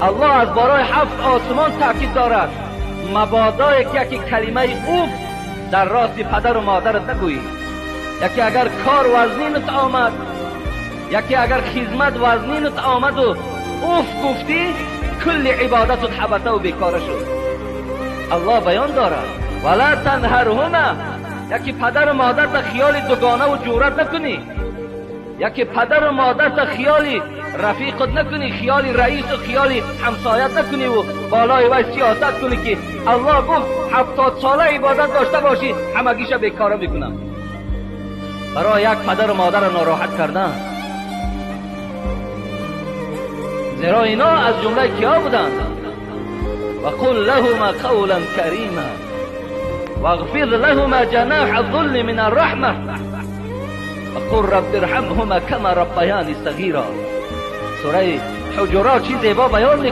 الله از بالای 7 آسمان تاکید دارد مبادا یکی کلمه اوف در راست پدر و مادرت نگویی. یکی اگر کار وزنینت آمد، یکی اگر خدمت وزنینت آمد و اوف گفتی، کل عبادتت حبطه و بیکاره شد. الله بیان دارد ولا تنهرهما، یکی پدر و مادرت خیال دوگانه و جورت نکنی، یکی پدر و مادرت خیالی رفیقت نکنی، خیالی رئیس و خیالی همسایت نکنی و بالای وی سیاست کنی که الله گفت 70 ساله عبادت داشته باشی همگیش بیکاره میکنم. برای یک پدر و مادر ناراحت کردن، زیرا اینا از جمله کیا بودند؟ و قل لهما قولا کریما واغفر لهما جناح الذل من الرحمه وقل رب ارحمهما كما ربياني صغيرا. سوره حجرات چی زیبا بیان